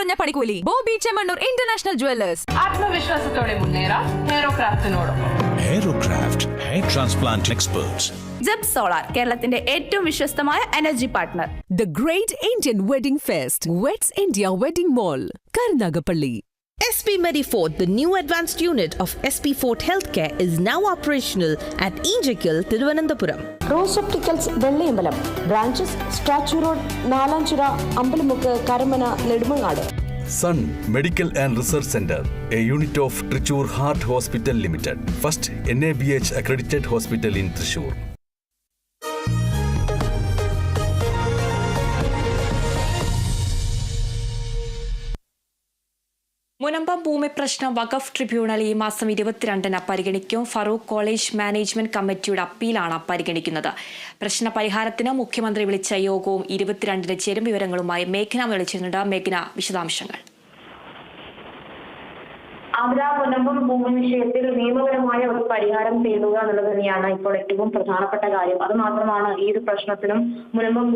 കുറഞ്ഞ പണിക്കൂലി. Bobby Chemmanur international jewellers. ആത്മവിശ്വാസത്തോടെ മുന്നേറാം ഹെയറോക്രാഫ്റ്റിനോടൊപ്പം. Hairocraft hair transplant experts. Jeb solar, കേരളത്തിന്റെ ഏറ്റവും വിശ്വസ്തമായ energy partner. The Great Indian Wedding Fest, Weds India Wedding Mall, Karunagapalli. SP Medifort, the new advanced unit of SP Fort Healthcare, is now operational at Injikil, Thiruvananthapuram. Rose opticals Vellayambalam, branches statue road, Nalanchira, Ambalamukku, Karamana, Nedumangad. Sun Medical and Research Center, a unit of Trichur Heart Hospital Limited, first NABH accredited hospital in Thrissur. Munambam ഭൂമി പ്രശ്നം വഖഫ് tribunal ഈ മാസം 22-ന് പരിഗണിക്കും. Farooq college management കമ്മിറ്റിയുടെ അപ്പീലാണ് പരിഗണിക്കുന്നത്. പ്രശ്ന പരിഹാരത്തിന് മുഖ്യമന്ത്രി വിളിച്ച യോഗവും 22-ന് ചേരും. വിവരങ്ങളുമായി മേഘന വിളിച്ചിട്ടുണ്ട്. മേഘന, വിശദാംശങ്ങൾ. മുനമ്പം ഭൂമി വിഷയത്തിൽ നിയമപരമായ ഒരു പരിഹാരം തേടുക എന്നുള്ളത് തന്നെയാണ് ഇപ്പോൾ ഏറ്റവും പ്രധാനപ്പെട്ട കാര്യം. അത് മാത്രമാണ് ഈ ഒരു പ്രശ്നത്തിനും മുനമ്പം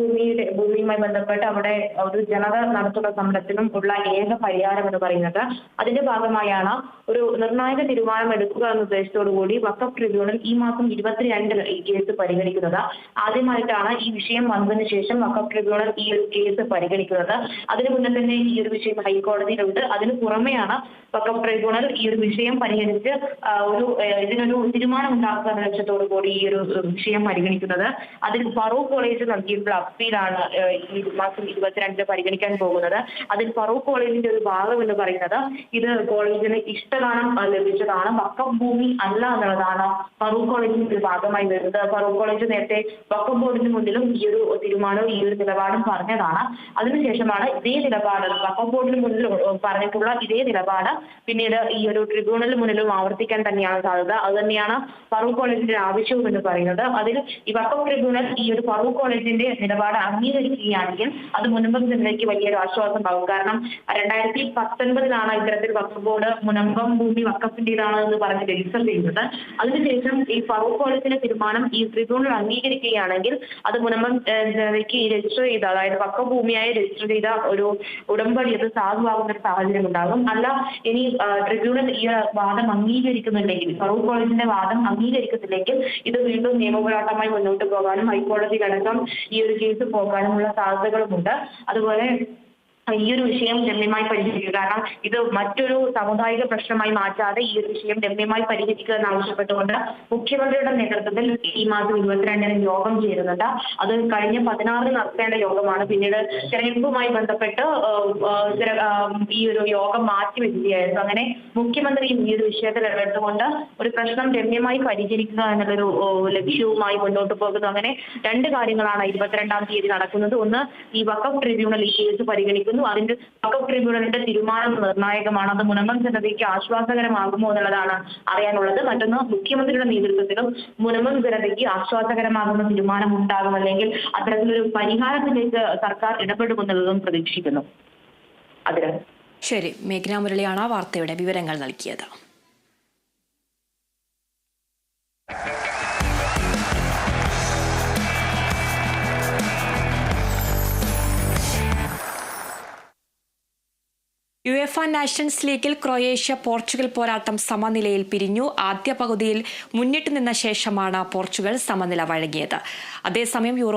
ഭൂമിയുമായി ബന്ധപ്പെട്ട് അവിടെ ഒരു ജനത നടത്തുന്ന സമരത്തിനും ഉള്ള ഏക പരിഹാരം എന്ന് പറയുന്നത്. അതിന്റെ ഭാഗമായാണ് ഒരു നിർണായക തീരുമാനം എടുക്കുക എന്ന ഉദ്ദേശത്തോടുകൂടി വഖഫ് ട്രിബ്യൂണൽ ഈ മാസം 22-ന് ഈ കേസ് പരിഗണിക്കുന്നത്. ആദ്യമായിട്ടാണ് ഈ വിഷയം വന്നതിന് ശേഷം വഖഫ് ട്രിബ്യൂണൽ ഈ ഒരു കേസ് പരിഗണിക്കുന്നത്. അതിനു മുന്നേ തന്നെ ഈ ഒരു വിഷയം ഹൈക്കോടതിയിലുണ്ട്. അതിന് പുറമെയാണ് വഖഫ് ട്രിബ്യൂണൽ ഈ ഒരു വിഷയം പരിഗണിച്ച് ഇതിനൊരു തീരുമാനം ഉണ്ടാക്കുക എന്ന ലക്ഷ്യത്തോടു കൂടി ഈ ഒരു വിഷയം പരിഗണിക്കുന്നത്. അതിൽ ഫറൂഖ് കോളേജ് നൽകിയിട്ടുള്ള അപ്പീലാണ് ഈ മാസം 22-ന് പരിഗണിക്കാൻ പോകുന്നത്. അതിൽ ഫറൂഖ് കോളേജിന്റെ ഒരു ഭാഗം എന്ന് പറയുന്നത് ഇത് കോളേജിന് ഇഷ്ടദാനം ലഭിച്ചതാണ്, വഖഫ് ഭൂമി അല്ല എന്നുള്ളതാണ് ഫറൂഖ് കോളേജിന്റെ ഒരു ഭാഗമായി വരുന്നത്. ഫറൂഖ് കോളേജ് നേരത്തെ വഖഫ് ബോർഡിന് മുന്നിലും ഈ ഒരു തീരുമാനവും ഈ ഒരു നിലപാടും പറഞ്ഞതാണ്. അതിനുശേഷമാണ് ഇതേ നിലപാട് വഖഫ് ബോർഡിന് മുന്നിൽ പറഞ്ഞിട്ടുള്ള ഇതേ നിലപാട് പിന്നീട് ഈ ഒരു ട്രിബ്യൂണലിന് മുന്നിലും ആവർത്തിക്കാൻ തന്നെയാണ് സാധ്യത. അത് തന്നെയാണ് ഫറൂഖ് കോളേജിന്റെ ആവശ്യവും എന്ന് പറയുന്നത്. അതിൽ ഈ വഖഫ് ട്രിബ്യൂണൽ ഈ ഒരു ഫറൂഖ് കോളേജിന്റെ നിലപാട് അംഗീകരിക്കുകയാണെങ്കിൽ അത് മുനമ്പം ജനതയ്ക്ക് വലിയൊരു ആശ്വാസമാകും. കാരണം 2019-ലാണ് ഇത്തരത്തിൽ വഖഫ് ബോർഡ് മുനമ്പം ഭൂമി വഖഫിന്റേതാണ് എന്ന് പറഞ്ഞ് രജിസ്റ്റർ ചെയ്യുന്നത്. അതിനുശേഷം ഈ ഫറൂഖ് കോളേജിന്റെ തീരുമാനം ഈ ട്രിബ്യൂണൽ അംഗീകരിക്കുകയാണെങ്കിൽ അത് മുനമ്പം ജനതയ്ക്ക് രജിസ്റ്റർ ചെയ്ത, അതായത് വഖഫ് ഭൂമിയായി രജിസ്റ്റർ ചെയ്ത ഒരു ഉടമ്പടി അത് സാധുവാകുന്ന ഒരു സാഹചര്യം ഉണ്ടാകും. അല്ല, ഇനി ട്രിബ്യൂണൽ ഈ വാദം അംഗീകരിക്കുന്നില്ലെങ്കിൽ, ഫറൂഖ് കോളേജിന്റെ വാദം അംഗീകരിക്കുന്നില്ലെങ്കിൽ ഇത് വീണ്ടും നിയമപോരാട്ടമായി മുന്നോട്ട് പോകാനും ഹൈക്കോടതിയിലടക്കം ഈ ഒരു കേസ് പോകാനുമുള്ള സാധ്യതകളുമുണ്ട്. അതുപോലെ ഈ ഒരു വിഷയം രമ്യമായി പരിഹരിക്കുക, കാരണം ഇത് മറ്റൊരു സാമുദായിക പ്രശ്നമായി മാറ്റാതെ ഈ ഒരു വിഷയം രമ്യമായി പരിഹരിക്കുക എന്നാവശ്യപ്പെട്ടുകൊണ്ട് മുഖ്യമന്ത്രിയുടെ നേതൃത്വത്തിൽ ഈ മാസം 22-ന് യോഗം ചേരുന്നുണ്ട്. അത് കഴിഞ്ഞ 16-ന് നടത്തേണ്ട യോഗമാണ്. പിന്നീട് തെരഞ്ഞെടുപ്പുമായി ബന്ധപ്പെട്ട് ഈ ഒരു യോഗം മാറ്റിവെക്കുകയായിരുന്നു. അങ്ങനെ മുഖ്യമന്ത്രി ഈ ഒരു വിഷയത്തിൽ ഇടപെട്ടുകൊണ്ട് ഒരു പ്രശ്നം രമ്യമായി പരിഹരിക്കുക എന്നുള്ളൊരു ലക്ഷ്യവുമായി മുന്നോട്ട് പോകുന്നു. അങ്ങനെ രണ്ട് കാര്യങ്ങളാണ് 22-ാം തീയതി നടക്കുന്നത്. ഒന്ന്, ഈ വഖഫ് ട്രിബ്യൂണൽ ഈ കേസ് പരിഗണിക്കുന്നു. അതിന്റെ വഖഫ് ട്രിബ്യൂണലിന്റെ തീരുമാനം നിർണായകമാണ്. അത് മുനമ്പം ജനതയ്ക്ക് ആശ്വാസകരമാകുമോ എന്നുള്ളതാണ് അറിയാനുള്ളത്. മറ്റൊന്ന്, മുഖ്യമന്ത്രിയുടെ നേതൃത്വത്തിലും മുനമ്പം ജനതയ്ക്ക് ആശ്വാസകരമാകുന്ന തീരുമാനം ഉണ്ടാകും, അല്ലെങ്കിൽ അത്തരത്തിലൊരു പരിഹാരത്തിലേക്ക് സർക്കാർ ഇടപെടുമെന്നുള്ളതും പ്രതീക്ഷിക്കുന്നു. അതിന് ശരി, മേഘന മുരളിയാണ് വാർത്തയുടെ വിവരങ്ങൾ നൽകിയത്. യുഎഫ നാഷൻസ് ലീഗിൽ ക്രൊയേഷ്യ പോർച്ചുഗൽ പോരാട്ടം സമനിലയിൽ പിരിഞ്ഞു. ആദ്യ പകുതിയിൽ മുന്നിട്ട് നിന്ന ശേഷമാണ് പോർച്ചുഗൽ സമനില വഴങ്ങിയത്. അതേസമയം